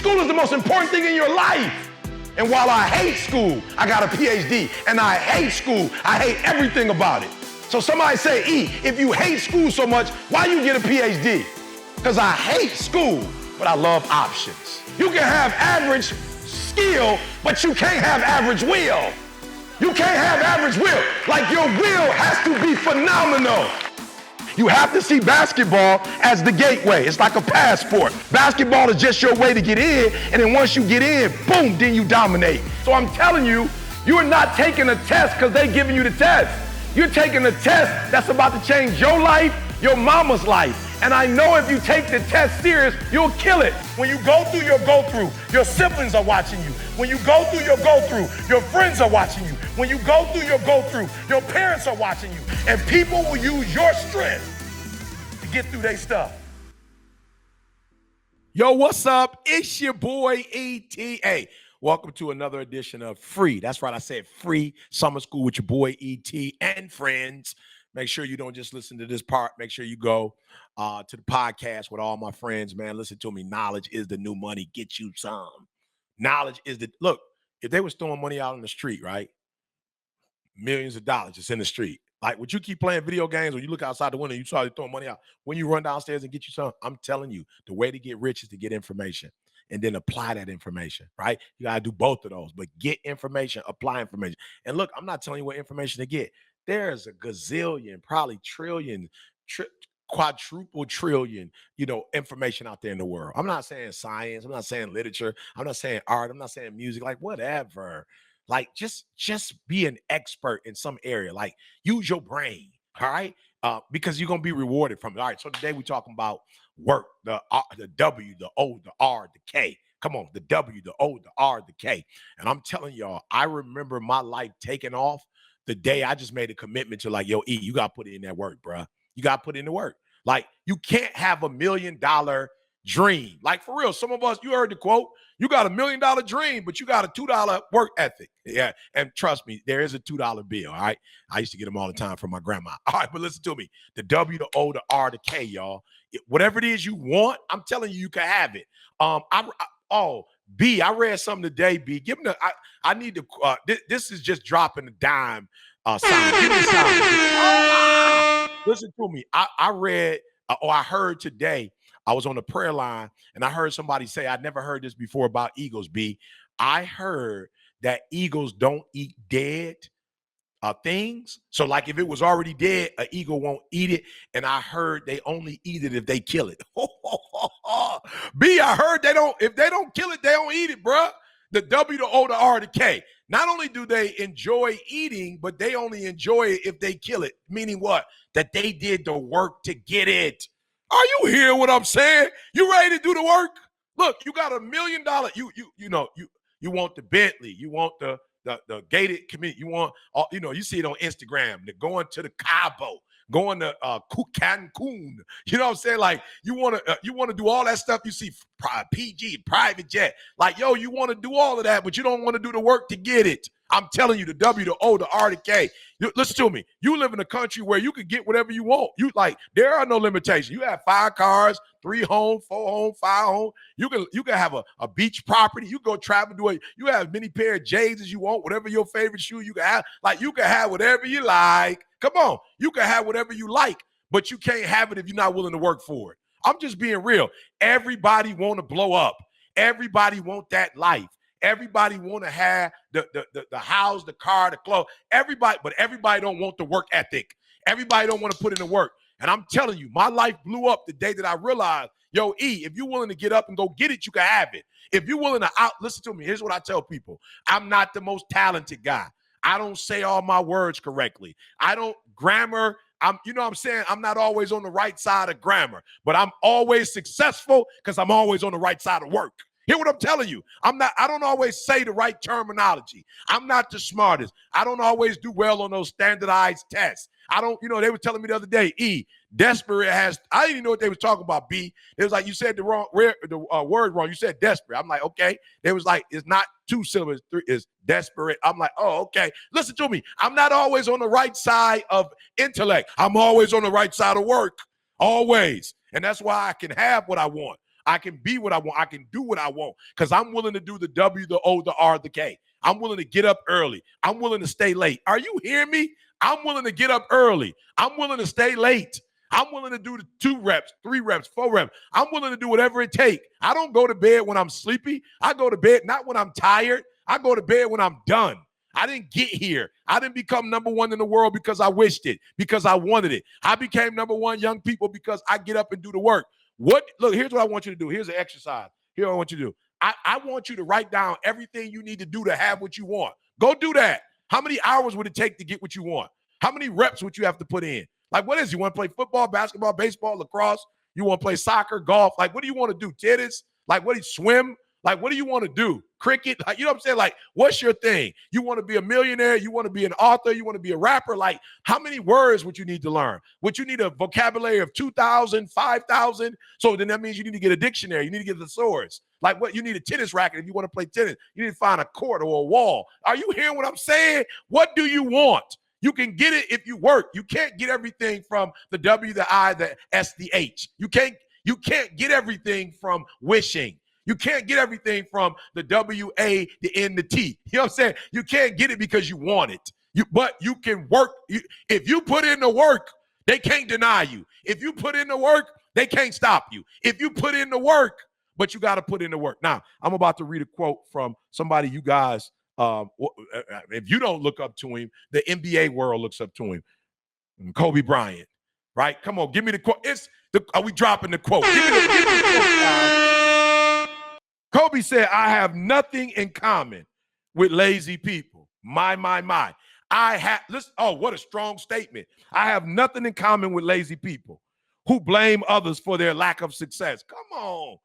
School is the most important thing in your life. And while I hate school, I got a PhD. And I hate school. I hate everything about it. So somebody say, E, if you hate school so much, why you get a PhD? Because I hate school, but I love options. You can have average skill, but you can't have average will. You can't have average will. Like your will has to be phenomenal. You have to see basketball as the gateway. It's like a passport. Basketball is just your way to get in, and then once you get in, boom, then you dominate. So I'm telling you, you're not taking a test because they're giving you the test. You're taking a test that's about to change your life, your mama's life. And I know if you take the test serious, you'll kill it. When you go through your go-through, your siblings are watching you. When you go through your go-through, your friends are watching you. When you go through your go-through, your parents are watching you. And people will use your strength to get through their stuff. Yo, what's up? It's your boy E.T.A. Welcome to another edition of Free. That's right, I said Free Summer School with your boy E.T. and friends. Make sure you don't just listen to this part. Make sure you go to the podcast with all my friends, man. Listen to me. Knowledge is the new money. Get you some. Knowledge is the, look, if they was throwing money out on the street, right? Millions of dollars just in the street. Like, would you keep playing video games when you look outside the window, you saw you throwing money out? When you run downstairs and get you some, I'm telling you, the way to get rich is to get information and then apply that information, right? You got to do both of those, but get information, apply information. And look, I'm not telling you what information to get. There's a gazillion, probably trillion, quadruple trillion, information out there in the world. I'm not saying science. I'm not saying literature. I'm not saying art. I'm not saying music, like whatever. Like just be an expert in some area. Like use your brain, all right? Because you're going to be rewarded from it. All right, so today we're talking about work, the W, the O, the R, the K. Come on, the W, the O, the R, the K. And I'm telling y'all, I remember my life taking off the day I just made a commitment to like, yo, E, you got to put in that work, bruh. You got to put in the work. Like, you can't have $1 million dream. Like, for real, some of us, you heard the quote, you got $1 million dream, but you got a $2 work ethic. Yeah, and trust me, there is a $2 bill, all right? I used to get them all the time from my grandma. All right, but listen to me. The W, the O, the R, the K, y'all. Whatever it is you want, I'm telling you, you can have it. B, I read something today, B. Give me I need to, this is just dropping a dime sound. Give me the sound. Listen to me. I read, I heard today, I was on the prayer line, and I heard somebody say, I never heard this before about eagles, B. I heard that eagles don't eat dead things. So like if it was already dead, an eagle won't eat it. And I heard they only eat it if they kill it. B, I heard if they don't kill it, they don't eat it, bruh. The W, the O, the R, the K. Not only do they enjoy eating, but they only enjoy it if they kill it. Meaning what? That they did the work to get it. Are you hearing what I'm saying? You ready to do the work? Look, you got $1 million. You want the Bentley. You want the gated community. You want, you see it on Instagram. They're going to the Cabo, going to Cancun. You know what I'm saying? Like you want to do all that stuff. You see PG, private jet. Like, yo, you want to do all of that, but you don't want to do the work to get it. I'm telling you, the W, the O, the R, the K. Listen to me. You live in a country where you can get whatever you want. There are no limitations. You have 5 cars, 3 homes, 4 homes, 5 homes. You can have a beach property. You go travel, you have as many pair of J's as you want, whatever your favorite shoe you can have. Like you can have whatever you like. Come on. You can have whatever you like, but you can't have it if you're not willing to work for it. I'm just being real. Everybody want to blow up. Everybody want that life. Everybody want to have the house, the car, the clothes. But everybody don't want the work ethic. Everybody don't want to put in the work. And I'm telling you, my life blew up the day that I realized, yo, E, if you're willing to get up and go get it, you can have it. If you're willing to listen to me, here's what I tell people. I'm not the most talented guy. I don't say all my words correctly. I don't grammar. You know what I'm saying? I'm not always on the right side of grammar, but I'm always successful because I'm always on the right side of work. Hear what I'm telling you. I don't always say the right terminology. I'm not the smartest. I don't always do well on those standardized tests. They were telling me the other day, E, desperate I didn't even know what they was talking about, B. It was like, you said the word wrong. You said desperate. I'm like, okay. They was like, it's not 2 syllables, 3, it's desperate. I'm like, oh, okay. Listen to me. I'm not always on the right side of intellect. I'm always on the right side of work. Always. And that's why I can have what I want. I can be what I want. I can do what I want because I'm willing to do the W, the O, the R, the K. I'm willing to get up early. I'm willing to stay late. Are you hearing me? I'm willing to get up early. I'm willing to stay late. I'm willing to do the 2 reps, 3 reps, 4 reps. I'm willing to do whatever it takes. I don't go to bed when I'm sleepy. I go to bed not when I'm tired. I go to bed when I'm done. I didn't get here. I didn't become number 1 in the world because I wished it, because I wanted it. I became number 1 young people because I get up and do the work. Look, here's what I want you to do. Here's an exercise. Here's what I want you to do. I want you to write down everything you need to do to have what you want. Go do that. How many hours would it take to get what you want? How many reps would you have to put in? Like, what is it? You want to play football, basketball, baseball, lacrosse? You want to play soccer, golf? Like, what do you want to do? Tennis? Like, what do you swim? Like, what do you want to do? Cricket? Like, you know what I'm saying? Like, what's your thing? You want to be a millionaire? You want to be an author? You want to be a rapper? Like, how many words would you need to learn? Would you need a vocabulary of 2,000, 5,000? So then that means you need to get a dictionary. You need to get the thesaurus. Like, what? You need a tennis racket if you want to play tennis. You need to find a court or a wall. Are you hearing what I'm saying? What do you want? You can get it if you work. You can't get everything from the W, the I, the S, the H. You can't get everything from wishing. You can't get everything from the W, A, the N, the T. You know what I'm saying? You can't get it because you want it. But you can work. If you put in the work, they can't deny you. If you put in the work, they can't stop you. If you put in the work, but you got to put in the work. Now, I'm about to read a quote from somebody you guys, if you don't look up to him, the NBA world looks up to him. Kobe Bryant, right? Come on, give me the quote. Are we dropping the quote? Give me the quote. Kobe said, "I have nothing in common with lazy people." My. Listen, what a strong statement. I have nothing in common with lazy people who blame others for their lack of success. Come on.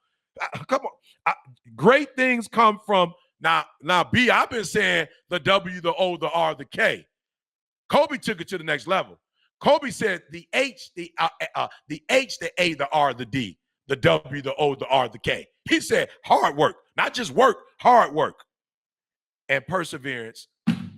Great things come from Now, B, I've been saying the W, the O, the R, the K. Kobe took it to the next level. Kobe said the H, the H, the A, the R, the D, the W, the O, the R, the K. He said hard work, not just work, hard work. And perseverance,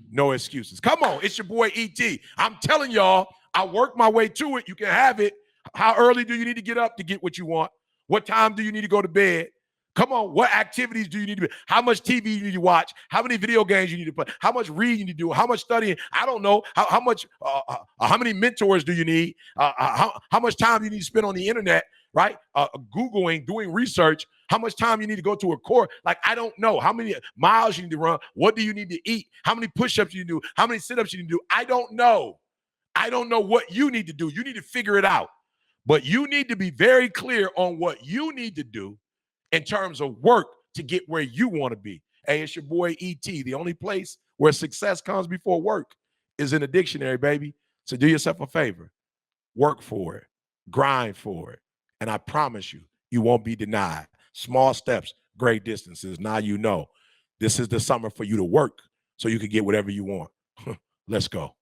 no excuses. Come on, it's your boy E.T. I'm telling y'all, I worked my way to it. You can have it. How early do you need to get up to get what you want? What time do you need to go to bed? Come on, what activities do you need to do? How much TV you need to watch? How many video games you need to play? How much reading you need to do? How much studying? I don't know. How many mentors do you need? How much time you need to spend on the internet, right? Googling, doing research. How much time you need to go to a course? Like, I don't know. How many miles you need to run? What do you need to eat? How many push-ups you do? How many sit-ups you need to do? I don't know. I don't know what you need to do. You need to figure it out. But you need to be very clear on what you need to do in terms of work to get where you want to be. Hey, it's your boy E.T. The only place where success comes before work is in the dictionary, baby. So do yourself a favor. Work for it. Grind for it. And I promise you, you won't be denied. Small steps, great distances. Now you know. This is the summer for you to work so you can get whatever you want. Let's go.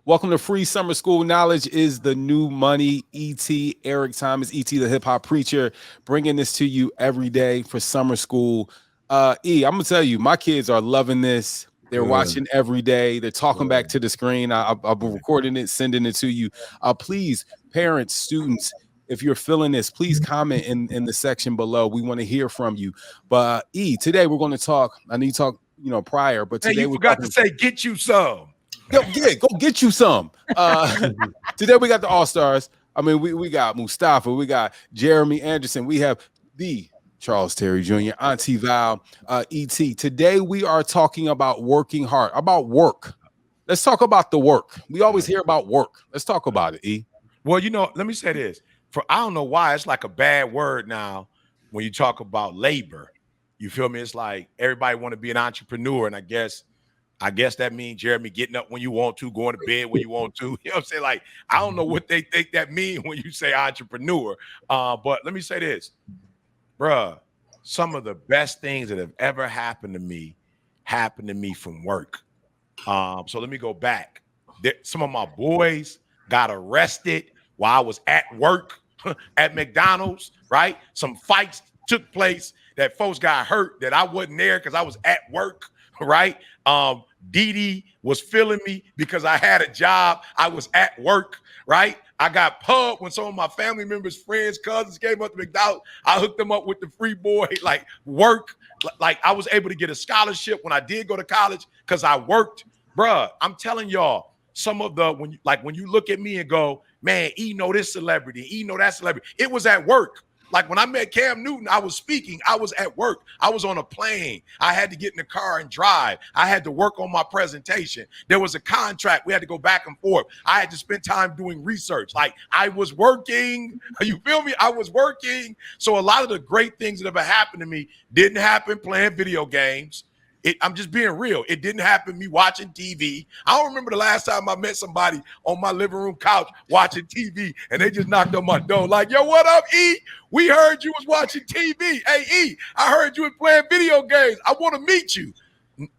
Welcome to Free Summer School. Knowledge is the new money. E.T. Eric Thomas, E.T. the hip hop preacher, bringing this to you every day for summer school. I'm gonna tell you, my kids are loving this. They're watching every day. They're talking back to the screen. I've been recording it, sending it to you. Please, parents, students, if you're feeling this, please comment in the section below. We want to hear from you. But today we're going to talk. I know you talked, prior, but today you forgot to say, get you some. Go get you some. Today we got the All-Stars. I mean, we got Mustafa, we got Jeremy Anderson, we have the Charles Terry Jr., Auntie Val, E.T. Today we are talking about working hard, about work. Let's talk about the work. We always hear about work. Let's talk about it, E. Well, let me say this. I don't know why it's like a bad word now when you talk about labor. You feel me? It's like everybody want to be an entrepreneur, and I guess that means, Jeremy, getting up when you want to, going to bed when you want to. You know what I'm saying? Like, I don't know what they think that means when you say entrepreneur. But let me say this, bruh. Some of the best things that have ever happened to me from work. So let me go back. Some of my boys got arrested while I was at work at McDonald's, right? Some fights took place that folks got hurt that I wasn't there because I was at work, right? Dee Dee was feeling me because I had a job. I was at work, right? I got pub when some of my family members, friends, cousins came up to McDonald's. I hooked them up with the free boy, like work. Like I was able to get a scholarship when I did go to college because I worked. Bruh, I'm telling y'all, some of the, when you look at me and go, man, he know this celebrity, he know that celebrity. It was at work. Like when I met Cam Newton, I was speaking. I was at work. I was on a plane. I had to get in the car and drive. I had to work on my presentation. There was a contract. We had to go back and forth. I had to spend time doing research. Like I was working. You feel me? I was working. So a lot of the great things that ever happened to me didn't happen playing video games. I'm just being real. It didn't happen me watching TV. I don't remember the last time I met somebody on my living room couch watching TV and they just knocked on my door like, yo, what up, E? We heard you was watching TV. Hey, E, I heard you was playing video games. I want to meet you.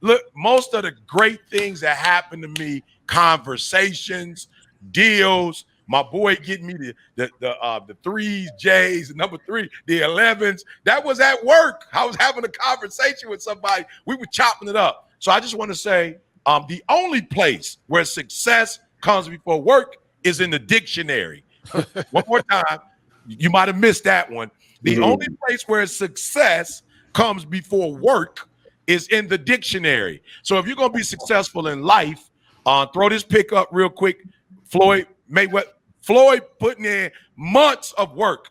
Look, most of the great things that happened to me, conversations, deals, my boy getting me the 3s, J's, the number 3, the 11s. That was at work. I was having a conversation with somebody. We were chopping it up. So I just want to say the only place where success comes before work is in the dictionary. One more time. You might have missed that one. The only place where success comes before work is in the dictionary. So if you're going to be successful in life, throw this pick up real quick. Floyd putting in months of work.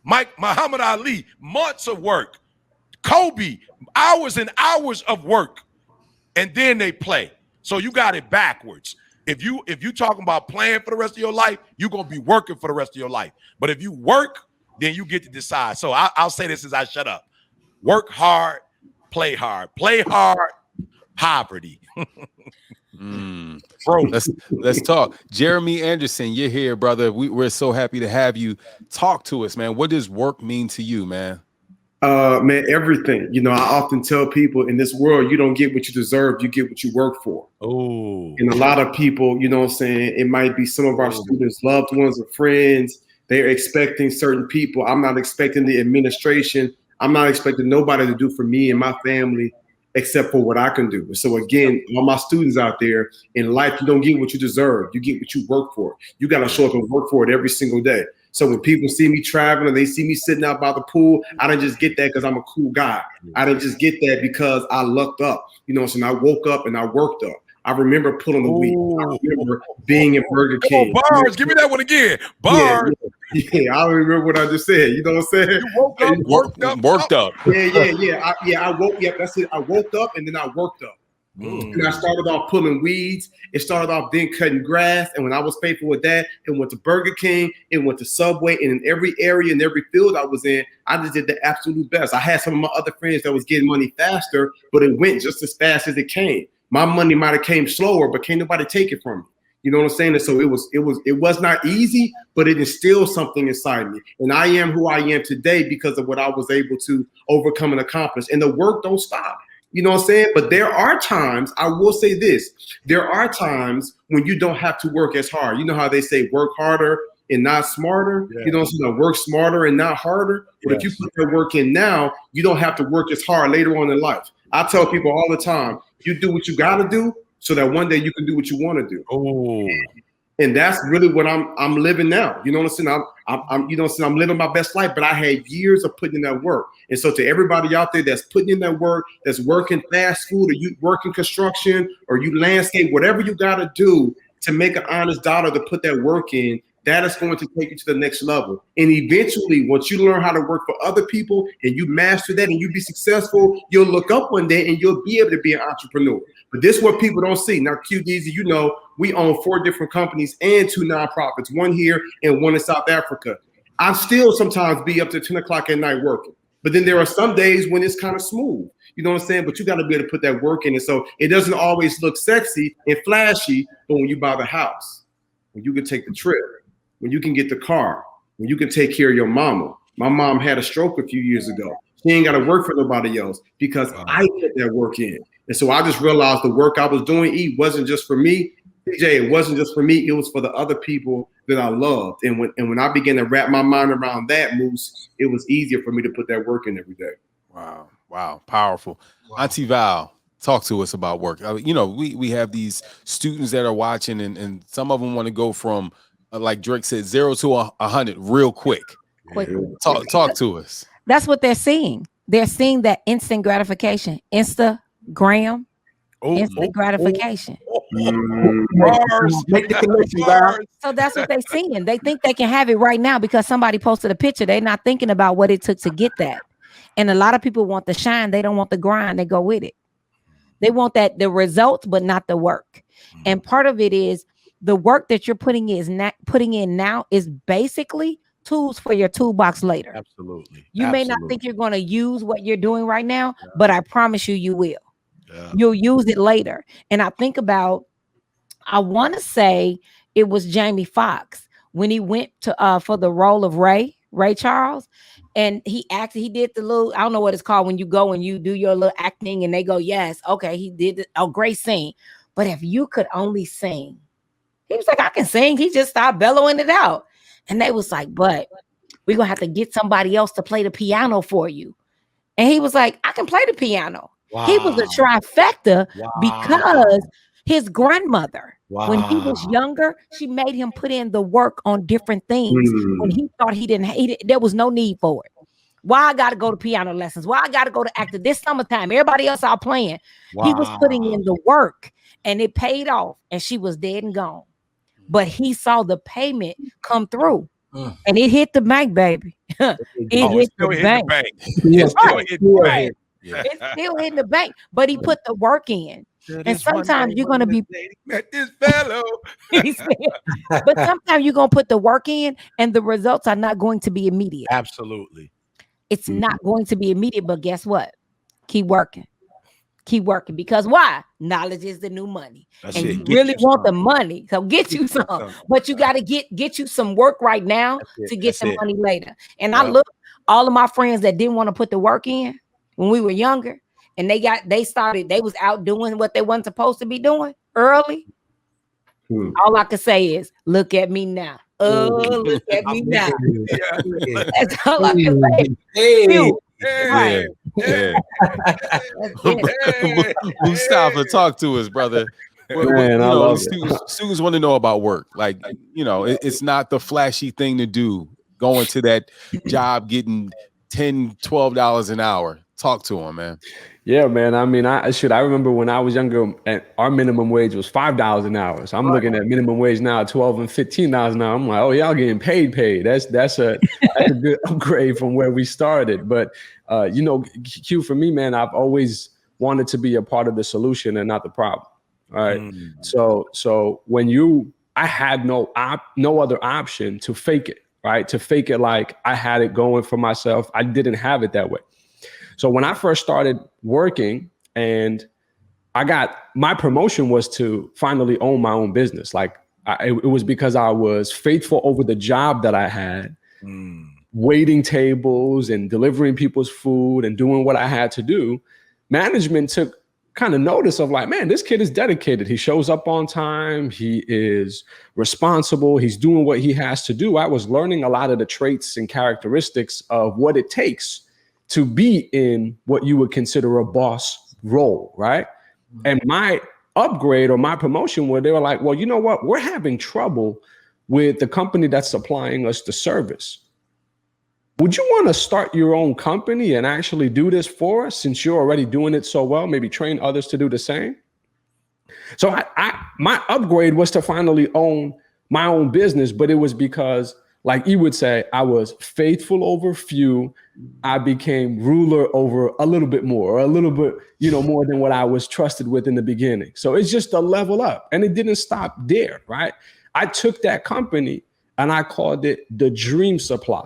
Muhammad Ali, months of work. Kobe, hours and hours of work. And then they play. So you got it backwards. If you talking about playing for the rest of your life, you're going to be working for the rest of your life. But if you work, then you get to decide. So I'll say this as I shut up. Work hard, play hard. Play hard, poverty. Bro, let's talk. Jeremy Anderson, you're here, brother. We're so happy to have you. Talk to us, man. What does work mean to you, man? Man, everything. You know, I often tell people in this world, you don't get what you deserve, you get what you work for. Oh. And a lot of people, you know what I'm saying, it might be some of our students, loved ones, or friends. They're expecting certain people. I'm not expecting the administration. I'm not expecting nobody to do for me and my family except for what I can do. So again, all my students out there, in life, you don't get what you deserve. You get what you work for. You got to show up and work for it every single day. So when people see me traveling, they see me sitting out by the pool, I didn't just get that because I'm a cool guy. I didn't just get that because I lucked up. You know, so I woke up and I worked up. I remember pulling the weed. I remember being in Burger King. Bars, give me that one again. Bars. Yeah, I don't remember what I just said. You know what I'm saying? You woke up, worked up. Yeah. I woke up. That's it. I woke up and then I worked up. And I started off pulling weeds. It started off then cutting grass. And when I was faithful with that, it went to Burger King, it went to Subway, and in every area, in every field I was in, I just did the absolute best. I had some of my other friends that was getting money faster, but it went just as fast as it came. My money might have came slower, but can't nobody take it from me. You know what I'm saying? And so it was not easy, but it instilled something inside me. And I am who I am today because of what I was able to overcome and accomplish. And the work don't stop. You know what I'm saying? But there are times, I will say this, there are times when you don't have to work as hard. You know how they say work harder and not smarter? Yeah. You know what I'm saying? Work smarter and not harder. But if you put that work in now, you don't have to work as hard later on in life. I tell people all the time, you do what you got to do so that one day you can do what you want to do. Oh. And that's really what I'm living now. You know what I'm saying? I'm you know what I'm saying? I'm living my best life, but I had years of putting in that work. And so to everybody out there that's putting in that work, that's working fast food, or you working construction, or you landscape, whatever you got to do to make an honest dollar to put that work in, that is going to take you to the next level. And eventually, once you learn how to work for other people and you master that and you be successful, you'll look up one day and you'll be able to be an entrepreneur. But this is what people don't see. Now, QDZ, you know, we own 4 different companies and 2 nonprofits, one here and one in South Africa. I still sometimes be up to 10 o'clock at night working. But then there are some days when it's kind of smooth. You know what I'm saying? But you got to be able to put that work in. And so it doesn't always look sexy and flashy, but when you buy the house, when you can take the trip, when you can get the car, when you can take care of your mama. My mom had a stroke a few years ago. She ain't got to work for nobody else because I put that work in. And so I just realized the work I was doing, wasn't just for me. TJ, it wasn't just for me. It was for the other people that I loved. And when I began to wrap my mind around that, Moose, it was easier for me to put that work in every day. Wow. Powerful. Wow. Auntie Val, talk to us about work. You know, we have these students that are watching and some of them want to go from like Drake said, 0 to 100 real quick. Quickly. Talk to us. That's what they're seeing. They're seeing that instant gratification, Instagram, instant gratification. Make the connection, Bob. So that's what they're seeing. They think they can have it right now because somebody posted a picture. They're not thinking about what it took to get that. And a lot of people want the shine. They don't want the grind. They go with it. They want the results, but not the work. And part of it is the work that you're putting in now is basically tools for your toolbox later. Absolutely. You may not think you're going to use what you're doing right now, but I promise you will. Yeah. You'll use it later. And I think about, I want to say it was Jamie Foxx when he went to for the role of Ray Charles, and he did the little, I don't know what it's called when you go and you do your little acting and they go, yes, okay, he did a great scene. But if you could only sing, he was like, I can sing. He just started bellowing it out. And they was like, but we're going to have to get somebody else to play the piano for you. And he was like, I can play the piano. Wow. He was a trifecta because his grandmother, when he was younger, she made him put in the work on different things when he thought he didn't, there was no need for it. Why I got to go to piano lessons? Why I got to go to acting? This summertime, everybody else out playing. Wow. He was putting in the work and it paid off and she was dead and gone. But he saw the payment come through and it hit the bank, baby. It hit the bank. It's still hitting the bank. It's still hitting the bank, but he put the work in. And sometimes you're going to be met this fellow. But sometimes you're going to put the work in and the results are not going to be immediate. Absolutely. It's not going to be immediate, but guess what? Keep working. Keep working, because why? Knowledge is the new money. That's and you really want the money, so get you some. But you got to get you some work right now to get the money later. And I look, all of my friends that didn't want to put the work in when we were younger, and they was out doing what they weren't supposed to be doing early. All I can say is, look at me now. Oh, look at me now. That's all I can say. Hey. Mustafa, talk to us, brother. Man, students want to know about work. Like, it's not the flashy thing to do. Going to that job, getting $10, $12 an hour. Talk to them, man. Yeah, man. I mean, I remember when I was younger, our minimum wage was $5 an hour. So I'm looking at minimum wage now at $12 and $15 an hour. I'm like, oh, y'all getting paid. That's a good upgrade from where we started. But Q, for me, man, I've always wanted to be a part of the solution and not the problem. All right. So when I had no other option to fake it, right? To fake it like I had it going for myself. I didn't have it that way. So when I first started working and my promotion was to finally own my own business. Like it was because I was faithful over the job that I had, waiting tables and delivering people's food and doing what I had to do. Management took kind of notice of like, man, this kid is dedicated. He shows up on time. He is responsible. He's doing what he has to do. I was learning a lot of the traits and characteristics of what it takes to be in what you would consider a boss role, right? And my upgrade or my promotion, where they were like, well, you know what? We're having trouble with the company that's supplying us the service. Would you want to start your own company and actually do this for us since you're already doing it so well? Maybe train others to do the same. So my upgrade was to finally own my own business, but it was because, like you would say, I was faithful over few. I became ruler over a little bit more, or a little bit, more than what I was trusted with in the beginning. So it's just a level up, and it didn't stop there, right? I took that company and I called it the Dream Supply.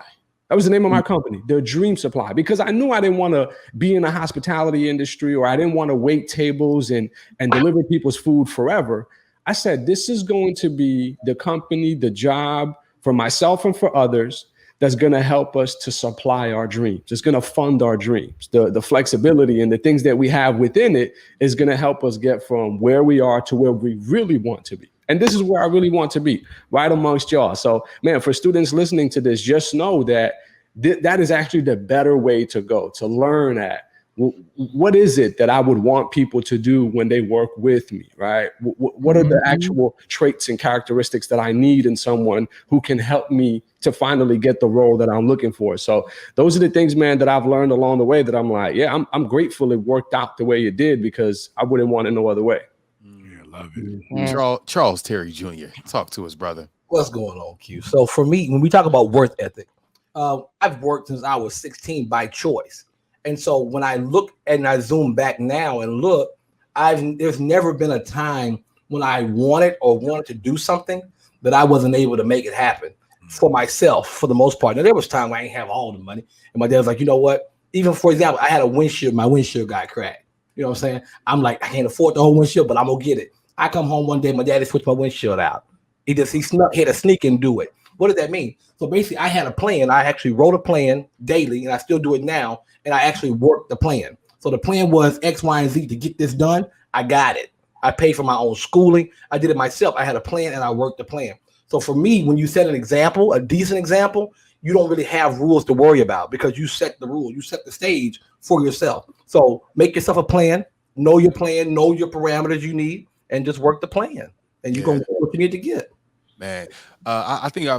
That was the name of my company, the Dream Supply, because I knew I didn't want to be in the hospitality industry, or I didn't want to wait tables and deliver people's food forever. I said, this is going to be the company, the job for myself and for others that's going to help us to supply our dreams. It's going to fund our dreams. The flexibility and the things that we have within it is going to help us get from where we are to where we really want to be. And this is where I really want to be, right amongst y'all. So, man, for students listening to this, just know that that is actually the better way to go, to learn at what is it that I would want people to do when they work with me, right? What are the actual traits and characteristics that I need in someone who can help me to finally get the role that I'm looking for? So those are the things, man, that I've learned along the way that I'm like, yeah, I'm grateful it worked out the way it did, because I wouldn't want it no other way. Yeah, love it. Charles Terry Jr., talk to us, brother. What's going on, Q? So for me, when we talk about work ethic, I've worked since I was 16 by choice. And so when I look and I zoom back now and look, there's never been a time when I wanted to do something that I wasn't able to make it happen for myself, for the most part. Now, there was time when I didn't have all the money. And my dad was like, you know what? Even, for example, I had a windshield. My windshield got cracked. You know what I'm saying? I'm like, I can't afford the whole windshield, but I'm going to get it. I come home one day, my daddy switched my windshield out. He had to sneak and do it. What did that mean? So basically, I had a plan. I actually wrote a plan daily, and I still do it now. And I actually worked the plan. So the plan was X, Y, and Z to get this done. I got it. I paid for my own schooling. I did it myself. I had a plan and I worked the plan. So for me, when you set an example, a decent example, you don't really have rules to worry about, because you set the rule. You set the stage for yourself. So make yourself a plan, know your parameters you need, and just work the plan. And you're going to get what you need to get. Man, I think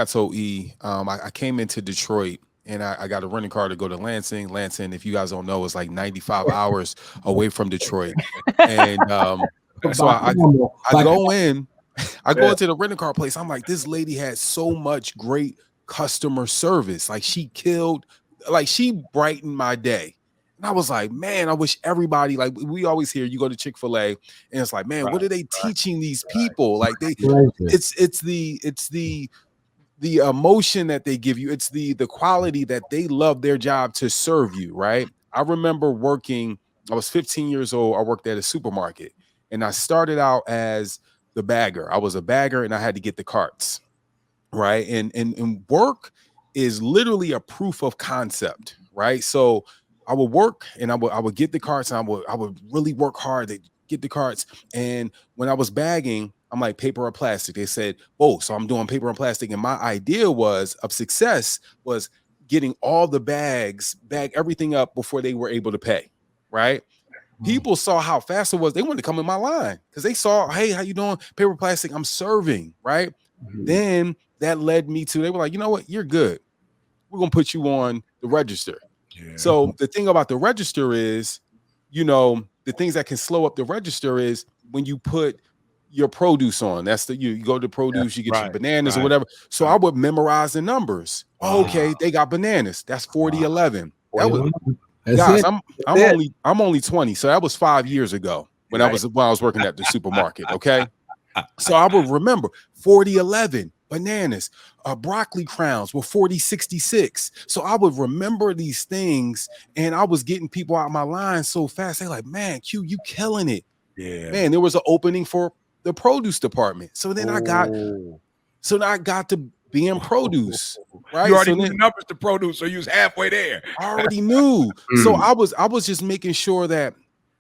I told E, I came into Detroit and I got a renting car to go to Lansing. Lansing, if you guys don't know, is like 95 hours away from Detroit. And so I go in, I go into the renting car place. I'm like, this lady had so much great customer service. Like she brightened my day. And I was like, man, I wish everybody, like we always hear, you go to Chick-fil-A and it's like, man, what are they teaching these people? Like it's the emotion that they give you. It's the quality that they love their job to serve you, right? I remember working, I was 15 years old. I worked at a supermarket and I started out as the bagger. I was a bagger and I had to get the carts, right? And work is literally a proof of concept, right? So I would work and I would get the carts, and I would really work hard to get the carts. And when I was bagging, I'm like, paper or plastic? They said, oh, so I'm doing paper and plastic. And my idea of success was getting all the bag everything up before they were able to pay, right? People saw how fast it was. They wanted to come in my line because they saw, hey, how you doing? Paper, plastic, I'm serving, right? Then that led me to, they were like, you know what? You're good. We're going to put you on the register. Yeah. So the thing about the register is, the things that can slow up the register is when you put your produce on. That's you go to produce, you get your bananas or whatever. So I would memorize the numbers. Wow. Okay, they got bananas. That's 4011. That was, guys, I'm only 20, so that was 5 years ago when I was working at the supermarket. Okay, so I would remember 4011 bananas, broccoli crowns were 4066. So I would remember these things, and I was getting people out of my line so fast. They're like, man, Q, you killing it. Yeah, man, there was an opening for the produce department. So then I got to be in produce. Right. You already knew the numbers to produce, so you was halfway there. I already knew. So I was just making sure that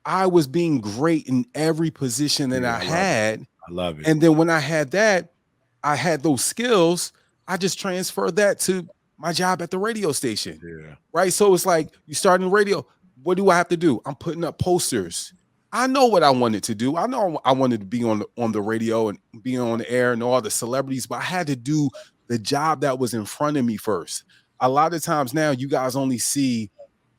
I was being great in every position that I had. I love it. And then when I had that, I had those skills. I just transferred that to my job at the radio station. Yeah. Right. So it's like you start in radio. What do I have to do? I'm putting up posters. I know what I wanted to do. I know I wanted to be on the radio and be on the air and all the celebrities, but I had to do the job that was in front of me first. A lot of times now you guys only see,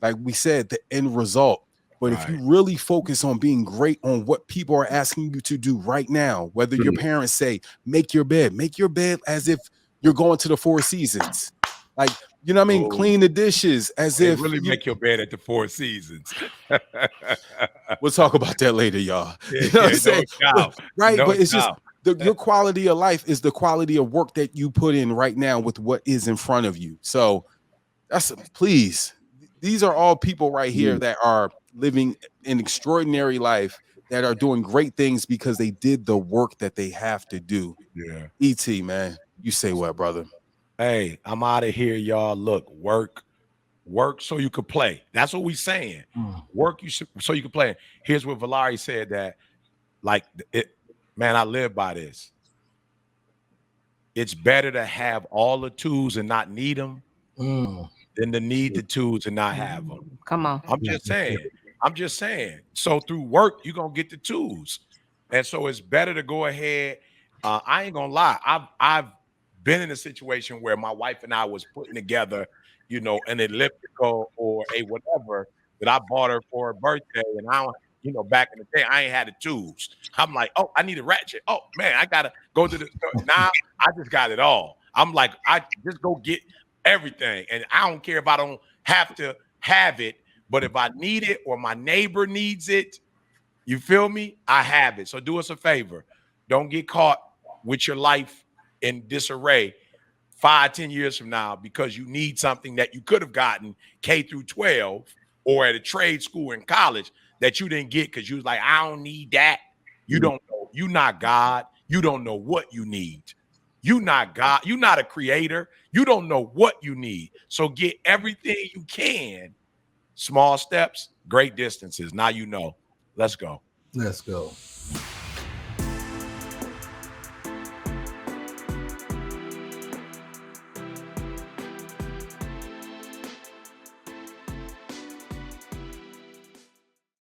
like we said, the end result. But if you really focus on being great on what people are asking you to do right now, whether your parents say, make your bed as if you're going to the Four Seasons. Like, you know what I mean? Clean the dishes as if really make your bed at the Four Seasons. We'll talk about that later, y'all. You know what I'm saying? Right. But it's just your quality of life is the quality of work that you put in right now with what is in front of you. So these are all people right here that are living an extraordinary life, that are doing great things because they did the work that they have to do. Yeah. E.T., man, you say what, brother? Hey, I'm out of here, y'all. Look, work so you could play. That's what we saying. Work so you can play. Here's what Valari said, that man, I live by this. It's better to have all the tools and not need them than to need the tools and not have them. Come on. I'm just saying. I'm just saying. So through work, you're gonna get the tools. And so it's better to go ahead. I ain't gonna lie. I've been in a situation where my wife and I was putting together, you know, an elliptical or a whatever that I bought her for her birthday. And I don't, you know, back in the day, I ain't had the tools. I'm like, oh, I need a ratchet. Oh man, I gotta go to the store. Now I just got it all. I'm like, I just go get everything. And I don't care if I don't have to have it, but if I need it or my neighbor needs it, you feel me? I have it. So do us a favor. Don't get caught with your life in disarray 5-10 years from now because you need something that you could have gotten K through 12 or at a trade school in college that you didn't get because you was like, I don't need that. You don't know. You're not God. You don't know what you need. You're not God. You're not a creator. You don't know what you need. So get everything you can. Small steps, great distances. Now you know. Let's go. Let's go.